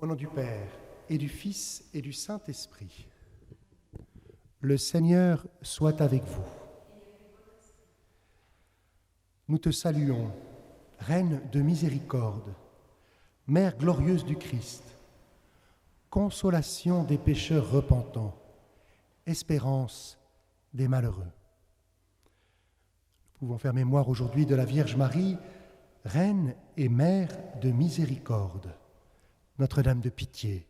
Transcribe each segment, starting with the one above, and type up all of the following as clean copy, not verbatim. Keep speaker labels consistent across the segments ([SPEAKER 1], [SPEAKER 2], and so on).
[SPEAKER 1] Au nom du Père, et du Fils, et du Saint-Esprit. Le Seigneur soit avec vous. Nous te saluons, Reine de miséricorde, Mère glorieuse du Christ, consolation des pécheurs repentants, espérance des malheureux. Nous pouvons faire mémoire aujourd'hui de la Vierge Marie, Reine et Mère de miséricorde, Notre-Dame de pitié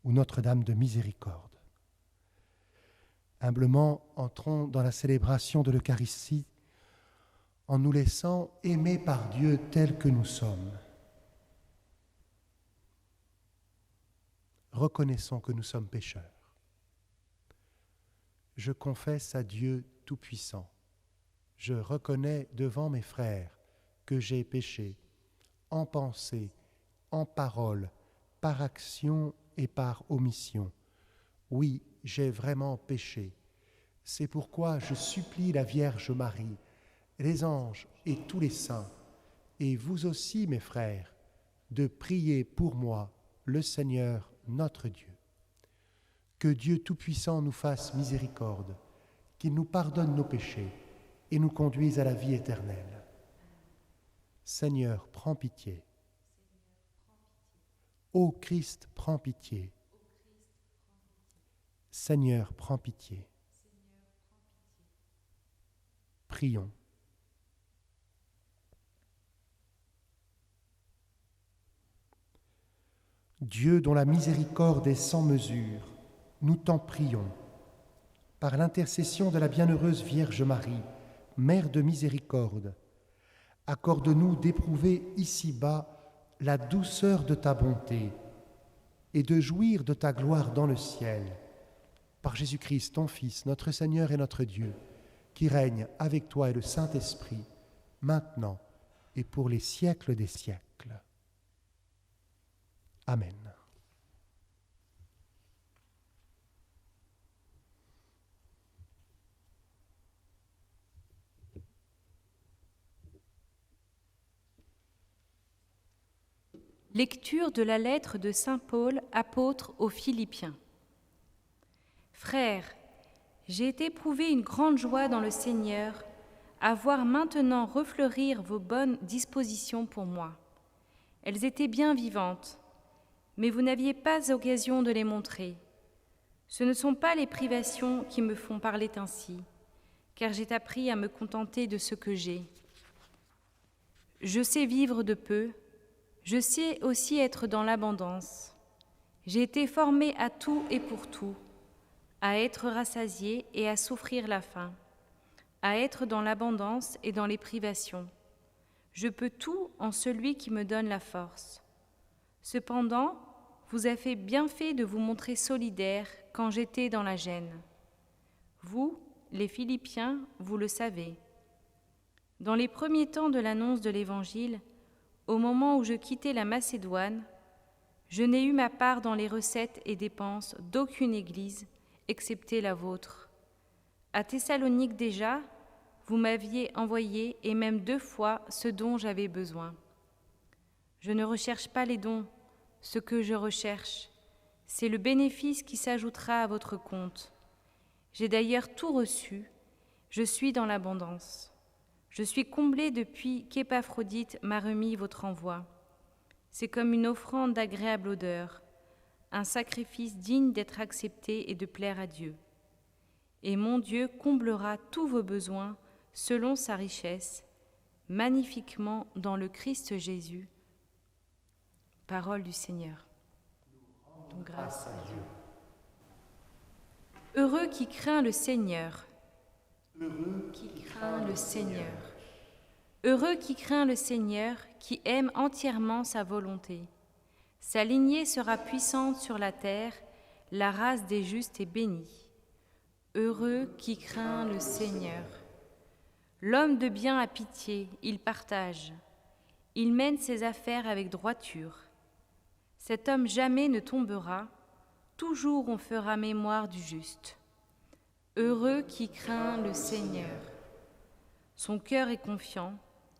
[SPEAKER 1] ou Notre-Dame de miséricorde. Humblement, entrons dans la célébration de l'Eucharistie en nous laissant aimer par Dieu tel que nous sommes. Reconnaissons que nous sommes pécheurs. Je confesse à Dieu Tout-Puissant. Je reconnais devant mes frères que j'ai péché en pensée, en parole, par action et par omission. Oui, j'ai vraiment péché. C'est pourquoi je supplie la Vierge Marie, les anges et tous les saints, et vous aussi, mes frères, de prier pour moi, le Seigneur notre Dieu. Que Dieu Tout-Puissant nous fasse miséricorde, qu'il nous pardonne nos péchés et nous conduise à la vie éternelle. Seigneur, prends pitié. Ô Christ, prends pitié. Seigneur, prends pitié. Prions. Dieu dont la miséricorde est sans mesure, nous t'en prions. Par l'intercession de la bienheureuse Vierge Marie, Mère de miséricorde, accorde-nous d'éprouver ici-bas la douceur de ta bonté et de jouir de ta gloire dans le ciel. Par Jésus-Christ, ton Fils, notre Seigneur et notre Dieu, qui règne avec toi et le Saint-Esprit, maintenant et pour les siècles des siècles. Amen.
[SPEAKER 2] Lecture de la lettre de saint Paul, apôtre aux Philippiens. Frères, j'ai éprouvé une grande joie dans le Seigneur à voir maintenant refleurir vos bonnes dispositions pour moi. Elles étaient bien vivantes, mais vous n'aviez pas occasion de les montrer. Ce ne sont pas les privations qui me font parler ainsi, car j'ai appris à me contenter de ce que j'ai. Je sais vivre de peu, je sais aussi être dans l'abondance. J'ai été formé à tout et pour tout, à être rassasié et à souffrir la faim, à être dans l'abondance et dans les privations. Je peux tout en celui qui me donne la force. Cependant, vous avez bien fait de vous montrer solidaires quand j'étais dans la gêne. Vous, les Philippiens, vous le savez. Dans les premiers temps de l'annonce de l'Évangile, au moment où je quittais la Macédoine, je n'ai eu ma part dans les recettes et dépenses d'aucune église, excepté la vôtre. À Thessalonique déjà, vous m'aviez envoyé, et même 2 fois, ce dont j'avais besoin. Je ne recherche pas les dons. Ce que je recherche, c'est le bénéfice qui s'ajoutera à votre compte. J'ai d'ailleurs tout reçu. Je suis dans l'abondance. Je suis comblée depuis qu'Épaphrodite m'a remis votre envoi. C'est comme une offrande d'agréable odeur, un sacrifice digne d'être accepté et de plaire à Dieu. Et mon Dieu comblera tous vos besoins selon sa richesse, magnifiquement dans le Christ Jésus. Parole du Seigneur. Donc, grâce à Dieu. Heureux qui craint le Seigneur. Heureux qui craint le Seigneur. Heureux qui craint le Seigneur, qui aime entièrement sa volonté. Sa lignée sera puissante sur la terre, la race des justes est bénie. Heureux qui craint le Seigneur. L'homme de bien a pitié, il partage. Il mène ses affaires avec droiture. Cet homme jamais ne tombera, toujours on fera mémoire du juste. Heureux qui craint le Seigneur. Son cœur est confiant,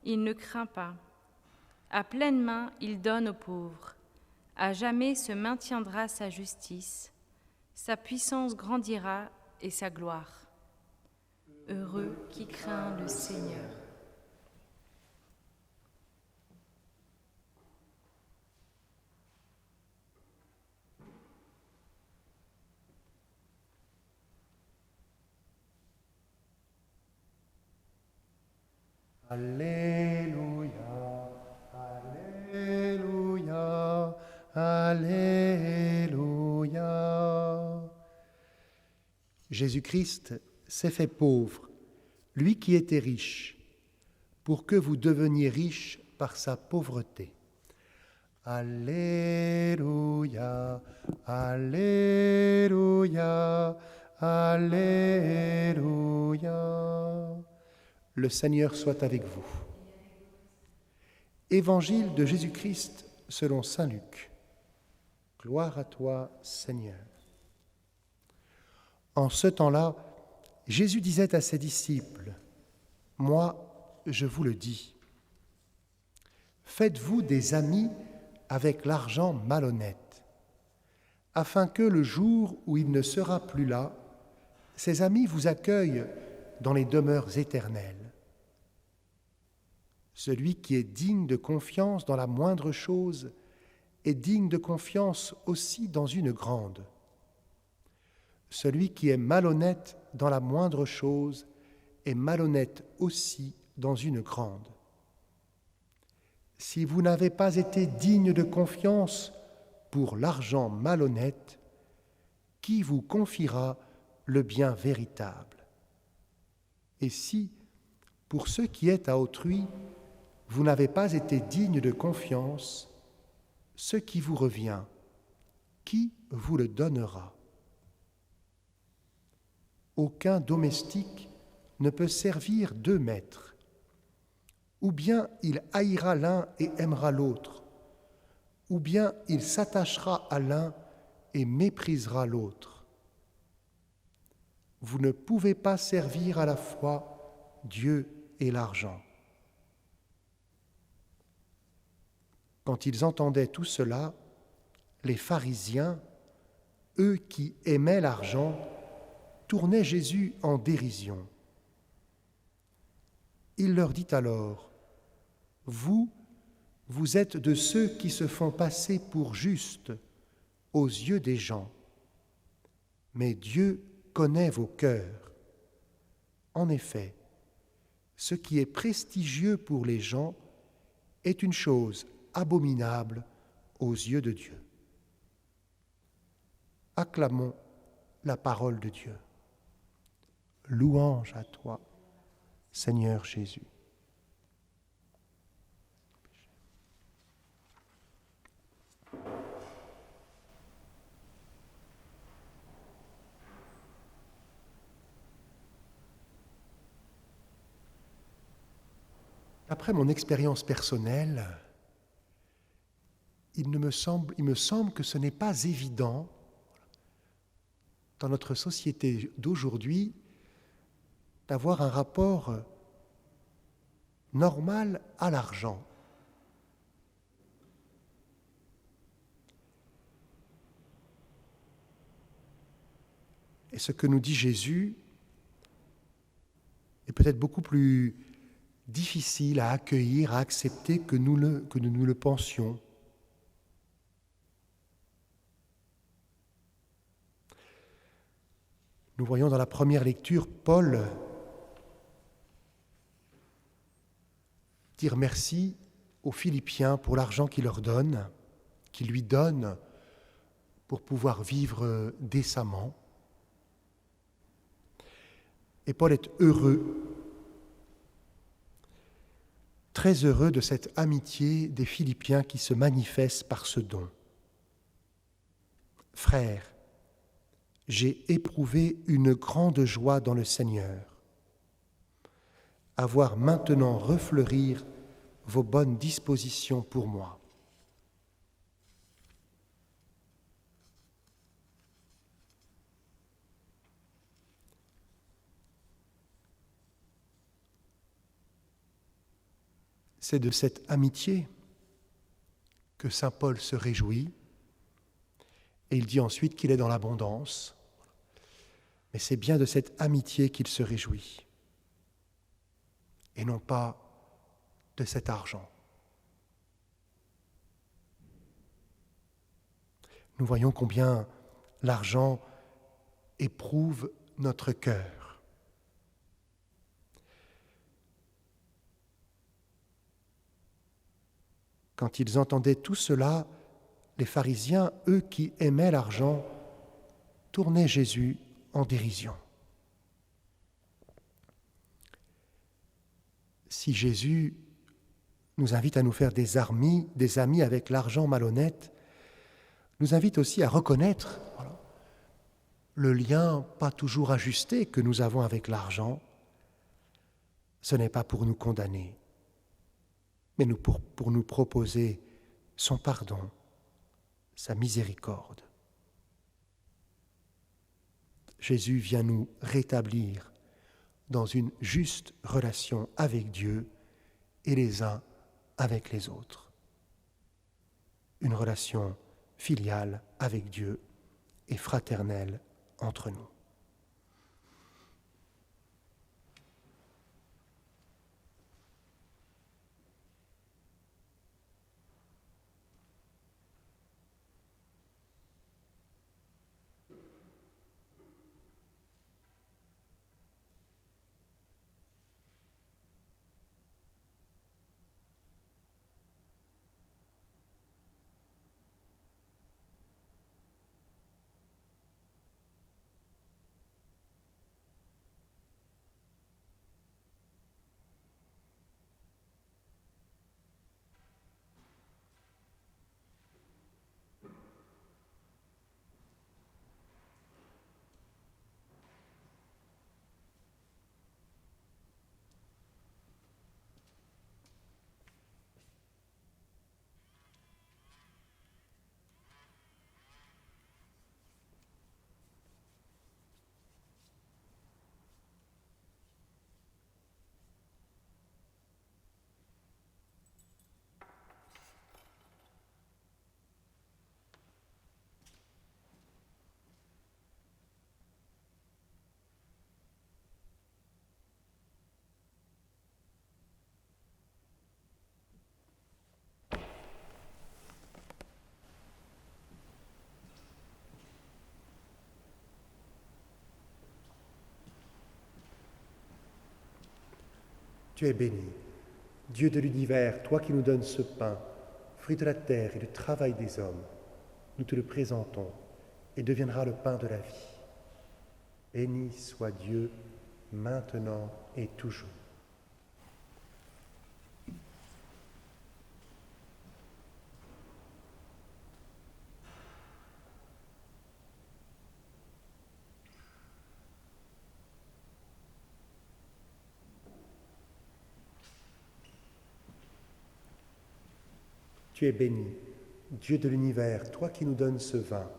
[SPEAKER 2] il ne craint pas. À pleine main, il donne aux pauvres. À jamais se maintiendra sa justice, sa puissance grandira et sa gloire. Heureux qui craint le Seigneur.
[SPEAKER 1] Alléluia, Alléluia, Alléluia. Jésus-Christ s'est fait pauvre, lui qui était riche, pour que vous deveniez riches par sa pauvreté. Alléluia, Alléluia, Alléluia. Le Seigneur soit avec vous. Évangile de Jésus-Christ selon saint Luc. Gloire à toi, Seigneur. En ce temps-là, Jésus disait à ses disciples, « Moi, je vous le dis, faites-vous des amis avec l'argent malhonnête, afin que le jour où il ne sera plus là, ces amis vous accueillent dans les demeures éternelles. Celui qui est digne de confiance dans la moindre chose est digne de confiance aussi dans une grande. Celui qui est malhonnête dans la moindre chose est malhonnête aussi dans une grande. Si vous n'avez pas été digne de confiance pour l'argent malhonnête, qui vous confiera le bien véritable? Et si, pour ce qui est à autrui, vous n'avez pas été digne de confiance, ce qui vous revient, qui vous le donnera? Aucun domestique ne peut servir deux maîtres. Ou bien il haïra l'un et aimera l'autre, ou bien il s'attachera à l'un et méprisera l'autre. Vous ne pouvez pas servir à la fois Dieu et l'argent. Quand ils entendaient tout cela, les pharisiens, eux qui aimaient l'argent, tournaient Jésus en dérision. Il leur dit alors, « Vous êtes de ceux qui se font passer pour justes aux yeux des gens, mais Dieu connaît vos cœurs. En effet, ce qui est prestigieux pour les gens est une chose abominable aux yeux de Dieu. » Acclamons la parole de Dieu. Louange à toi, Seigneur Jésus. Après mon expérience personnelle, il me semble que ce n'est pas évident dans notre société d'aujourd'hui d'avoir un rapport normal à l'argent. Et ce que nous dit Jésus est peut-être beaucoup plus difficile à accueillir, à accepter que nous le pensions. Nous voyons dans la première lecture Paul dire merci aux Philippiens pour l'argent qu'il leur donne, qu'il lui donne pour pouvoir vivre décemment. Et Paul est heureux, très heureux de cette amitié des Philippiens qui se manifeste par ce don. Frères, j'ai éprouvé une grande joie dans le Seigneur, à voir maintenant refleurir vos bonnes dispositions pour moi. C'est de cette amitié que saint Paul se réjouit Et il dit ensuite qu'il est dans l'abondance. Mais c'est bien de cette amitié qu'il se réjouit, et non pas de cet argent. Nous voyons combien l'argent éprouve notre cœur. Quand ils entendaient tout cela, les pharisiens, eux qui aimaient l'argent, tournaient Jésus en dérision. Si Jésus nous invite à nous faire des amis avec l'argent malhonnête, nous invite aussi à reconnaître le lien pas toujours ajusté que nous avons avec l'argent. Ce n'est pas pour nous condamner, mais pour nous proposer son pardon, sa miséricorde. Jésus vient nous rétablir dans une juste relation avec Dieu et les uns avec les autres. Une relation filiale avec Dieu et fraternelle entre nous. Tu es béni, Dieu de l'univers, toi qui nous donnes ce pain, fruit de la terre et du travail des hommes. Nous te le présentons et deviendra le pain de la vie. Béni soit Dieu, maintenant et toujours. Tu es béni, Dieu de l'univers, toi qui nous donnes ce vin,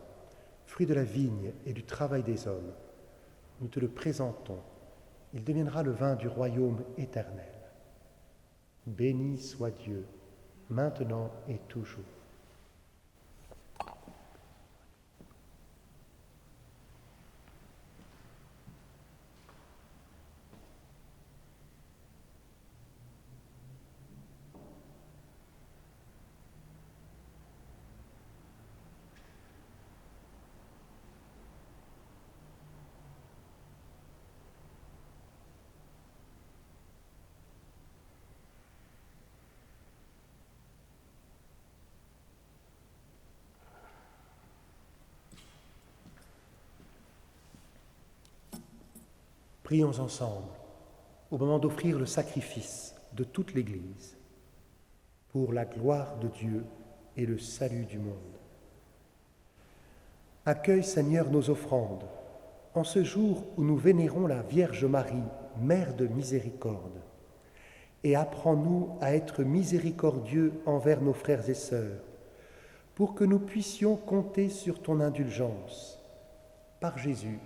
[SPEAKER 1] fruit de la vigne et du travail des hommes. Nous te le présentons, il deviendra le vin du royaume éternel. Béni soit Dieu, maintenant et toujours. Prions ensemble, au moment d'offrir le sacrifice de toute l'Église, pour la gloire de Dieu et le salut du monde. Accueille, Seigneur, nos offrandes, en ce jour où nous vénérons la Vierge Marie, Mère de miséricorde, et apprends-nous à être miséricordieux envers nos frères et sœurs, pour que nous puissions compter sur ton indulgence. Par Jésus,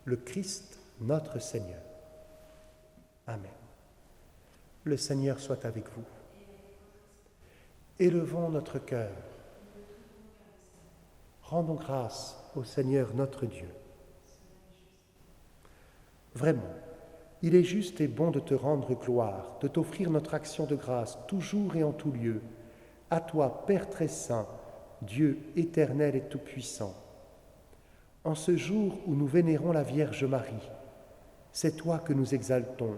[SPEAKER 1] le Christ, notre Seigneur. Amen. Le Seigneur soit avec vous. Élevons notre cœur. Rendons grâce au Seigneur notre Dieu. Vraiment, il est juste et bon de te rendre gloire, de t'offrir notre action de grâce, toujours et en tout lieu, à toi, Père très saint, Dieu éternel et tout-puissant. En ce jour où nous vénérons la Vierge Marie, c'est toi que nous exaltons,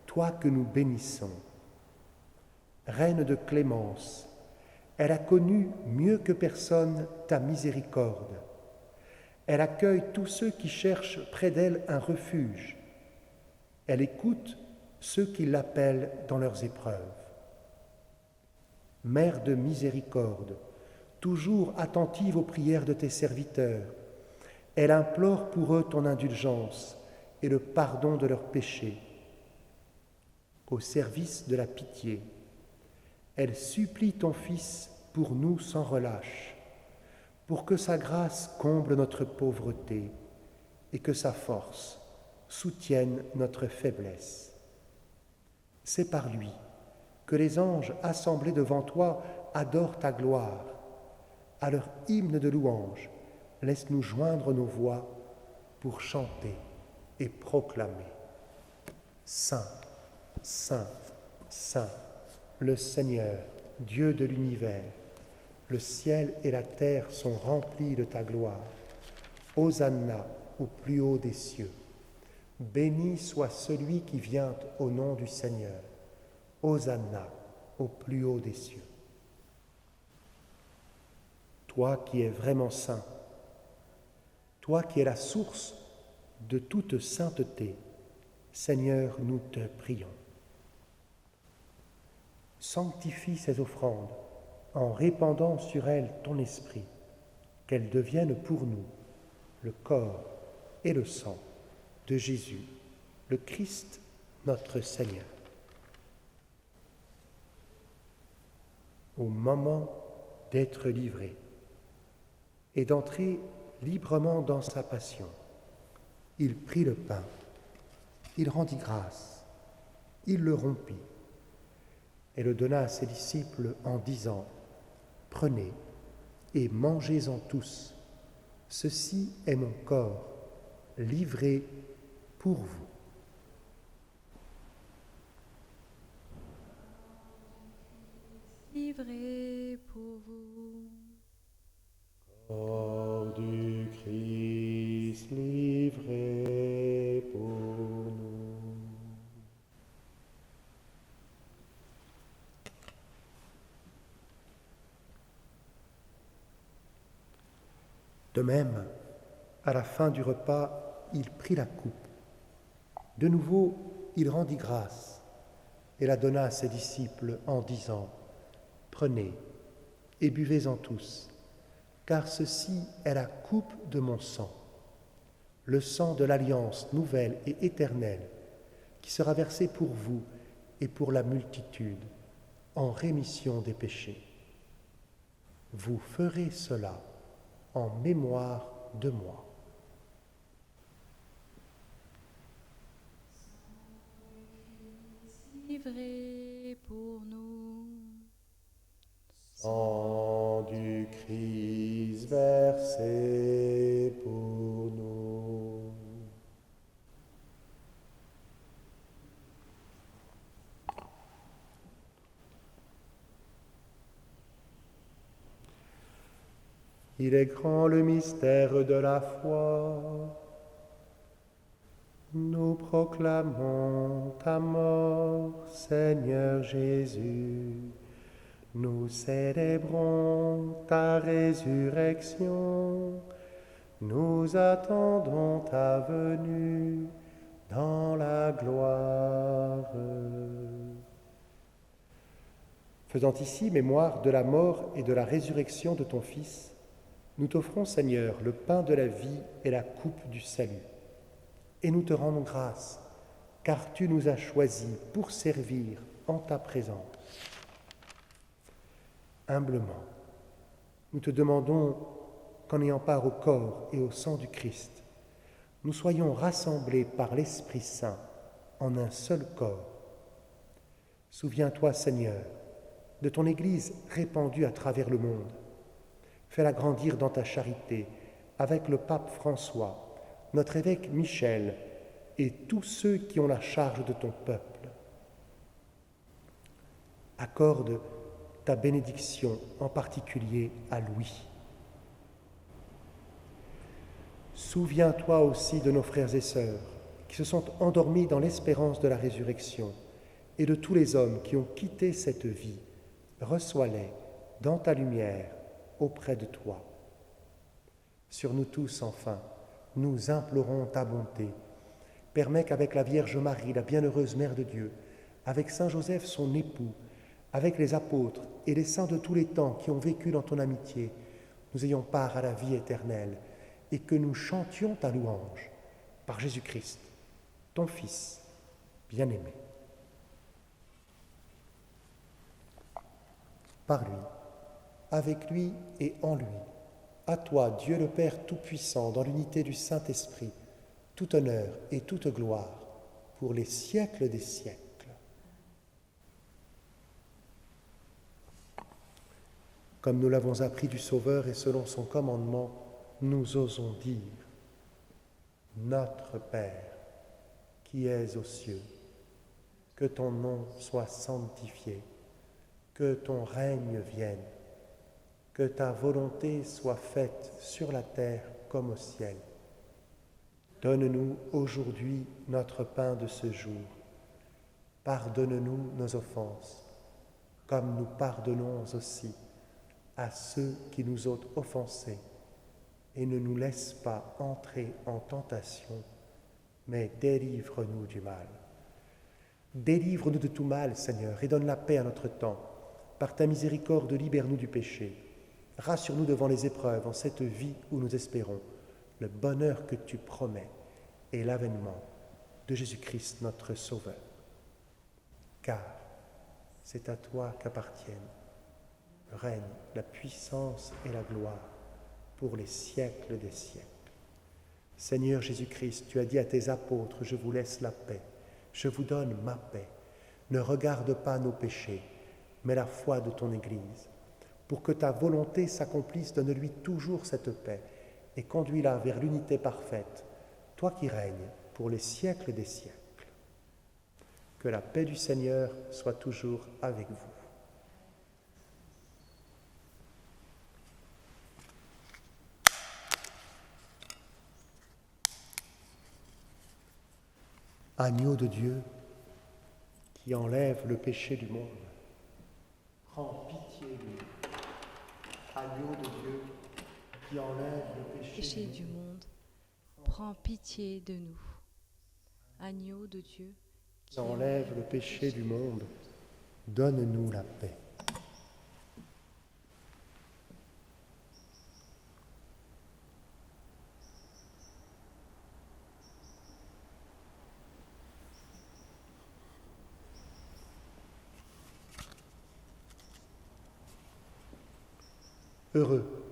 [SPEAKER 1] toi que nous bénissons. Reine de clémence, elle a connu mieux que personne ta miséricorde. Elle accueille tous ceux qui cherchent près d'elle un refuge. Elle écoute ceux qui l'appellent dans leurs épreuves. Mère de miséricorde, toujours attentive aux prières de tes serviteurs, elle implore pour eux ton indulgence et le pardon de leurs péchés. Au service de la pitié, elle supplie ton Fils pour nous sans relâche, pour que sa grâce comble notre pauvreté et que sa force soutienne notre faiblesse. C'est par lui que les anges assemblés devant toi adorent ta gloire. À leur hymne de louange, laisse-nous joindre nos voix pour chanter et proclamer. Saint, Saint, Saint, le Seigneur, Dieu de l'univers, le ciel et la terre sont remplis de ta gloire. Hosanna au plus haut des cieux. Béni soit celui qui vient au nom du Seigneur. Hosanna au plus haut des cieux. Toi qui es vraiment saint, toi qui es la source de toute sainteté, Seigneur, nous te prions. Sanctifie ces offrandes en répandant sur elles ton esprit, qu'elles deviennent pour nous le corps et le sang de Jésus, le Christ, notre Seigneur. Au moment d'être livré et d'entrer librement dans sa passion, il prit le pain, il rendit grâce, il le rompit et le donna à ses disciples en disant : « Prenez et mangez-en tous, ceci est mon corps, livré pour vous. »
[SPEAKER 2] Livré pour vous.
[SPEAKER 1] Corps du Christ livré pour nous. De même, à la fin du repas, il prit la coupe. De nouveau, il rendit grâce et la donna à ses disciples en disant : « Prenez et buvez-en tous, car ceci est la coupe de mon sang, le sang de l'alliance nouvelle et éternelle, qui sera versé pour vous et pour la multitude, en rémission des péchés. Vous ferez cela en mémoire de moi. »
[SPEAKER 2] Livré pour nous.
[SPEAKER 1] Sang du Christ versé pour nous. Il est grand le mystère de la foi. Nous proclamons ta mort, Seigneur Jésus. Nous célébrons ta résurrection. Nous attendons ta venue dans la gloire. Faisant ici mémoire de la mort et de la résurrection de ton Fils, nous t'offrons, Seigneur, le pain de la vie et la coupe du salut. Et nous te rendons grâce, car tu nous as choisis pour servir en ta présence. Humblement, nous te demandons qu'en ayant part au corps et au sang du Christ, nous soyons rassemblés par l'Esprit Saint en un seul corps. Souviens-toi, Seigneur, de ton Église répandue à travers le monde, Fais-la grandir dans ta charité, avec le pape François, notre évêque Michel et tous ceux qui ont la charge de ton peuple. Accorde ta bénédiction en particulier à Louis. Souviens-toi aussi de nos frères et sœurs qui se sont endormis dans l'espérance de la résurrection et de tous les hommes qui ont quitté cette vie. Reçois-les dans ta lumière auprès de toi. Sur nous tous, enfin, nous implorons ta bonté. Permets qu'avec la Vierge Marie, la bienheureuse Mère de Dieu, avec Saint Joseph, son époux, avec les apôtres et les saints de tous les temps qui ont vécu dans ton amitié, nous ayons part à la vie éternelle et que nous chantions ta louange par Jésus-Christ, ton Fils bien-aimé. Par lui, avec lui et en lui, à toi, Dieu le Père Tout-Puissant, dans l'unité du Saint-Esprit, tout honneur et toute gloire pour les siècles des siècles. Comme nous l'avons appris du Sauveur et selon son commandement, nous osons dire: Notre Père, qui es aux cieux, que ton nom soit sanctifié, que ton règne vienne, que ta volonté soit faite sur la terre comme au ciel. Donne-nous aujourd'hui notre pain de ce jour. Pardonne-nous nos offenses, comme nous pardonnons aussi à ceux qui nous ont offensés, et ne nous laisse pas entrer en tentation, mais délivre-nous du mal. Délivre-nous de tout mal, Seigneur, et donne la paix à notre temps. Par ta miséricorde, libère-nous du péché. Rassure-nous devant les épreuves en cette vie où nous espérons le bonheur que tu promets et l'avènement de Jésus-Christ notre Sauveur. Car c'est à toi qu'appartiennent le règne, la puissance et la gloire pour les siècles des siècles. Seigneur Jésus-Christ, tu as dit à tes apôtres: je vous laisse la paix, je vous donne ma paix. Ne regarde pas nos péchés, mais la foi de ton Église. Pour que ta volonté s'accomplisse, donne-lui toujours cette paix et conduis-la vers l'unité parfaite, toi qui règnes pour les siècles des siècles. Que la paix du Seigneur soit toujours avec vous. Agneau de Dieu, qui enlève le péché du monde, prends pitié de nous. Agneau de Dieu, qui enlève le péché
[SPEAKER 2] Du monde, prends pitié de nous. Agneau de Dieu,
[SPEAKER 1] qui enlève le péché du monde, donne-nous la paix. Heureux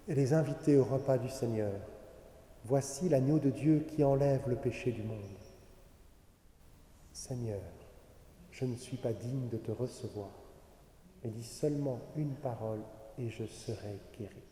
[SPEAKER 1] les invités au repas du Seigneur. Voici l'agneau de Dieu qui enlève le péché du monde. Seigneur, je ne suis pas digne de te recevoir, mais dis seulement une parole et je serai guéri.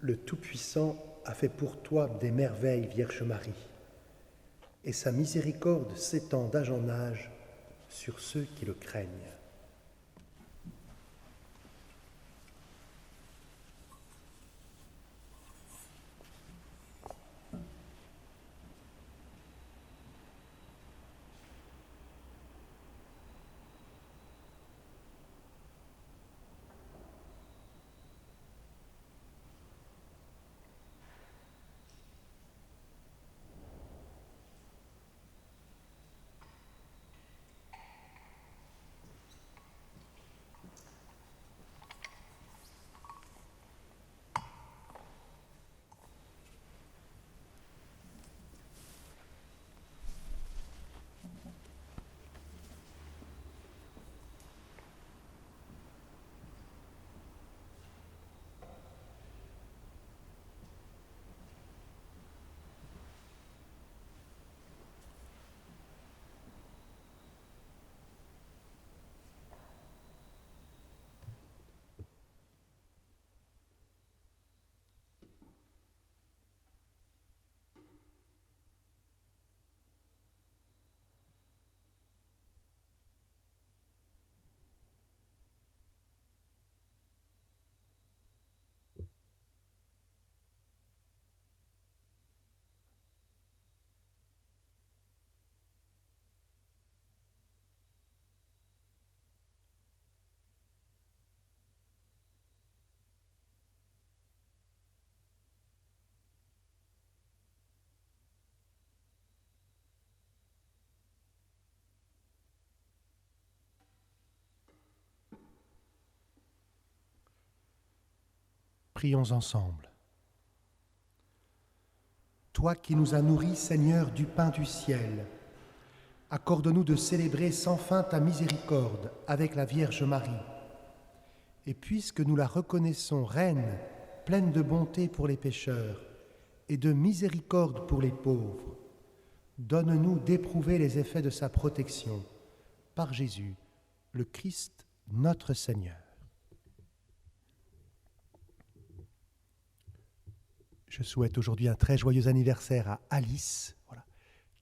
[SPEAKER 1] Le Tout-Puissant a fait pour toi des merveilles, Vierge Marie, et sa miséricorde s'étend d'âge en âge sur ceux qui le craignent. Prions ensemble. Toi qui nous as nourris, Seigneur, du pain du ciel, accorde-nous de célébrer sans fin ta miséricorde avec la Vierge Marie. Et puisque nous la reconnaissons reine, pleine de bonté pour les pécheurs et de miséricorde pour les pauvres, donne-nous d'éprouver les effets de sa protection par Jésus, le Christ, notre Seigneur. Je souhaite aujourd'hui un très joyeux anniversaire à Alice,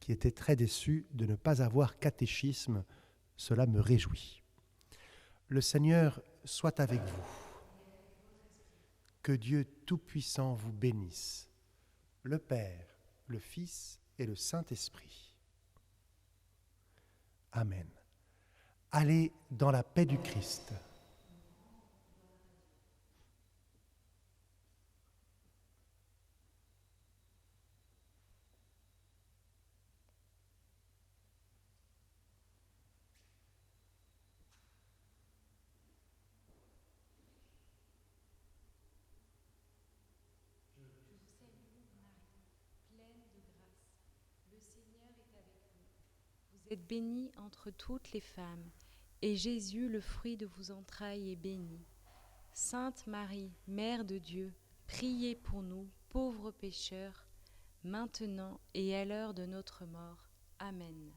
[SPEAKER 1] qui était très déçue de ne pas avoir catéchisme. Cela me réjouit. Le Seigneur soit avec vous. Que Dieu Tout-Puissant vous bénisse, le Père, le Fils et le Saint-Esprit. Amen. Allez dans la paix du Christ.
[SPEAKER 2] Vous êtes bénie entre toutes les femmes, et Jésus, le fruit de vos entrailles, est béni. Sainte Marie, Mère de Dieu, priez pour nous, pauvres pécheurs, maintenant et à l'heure de notre mort. Amen.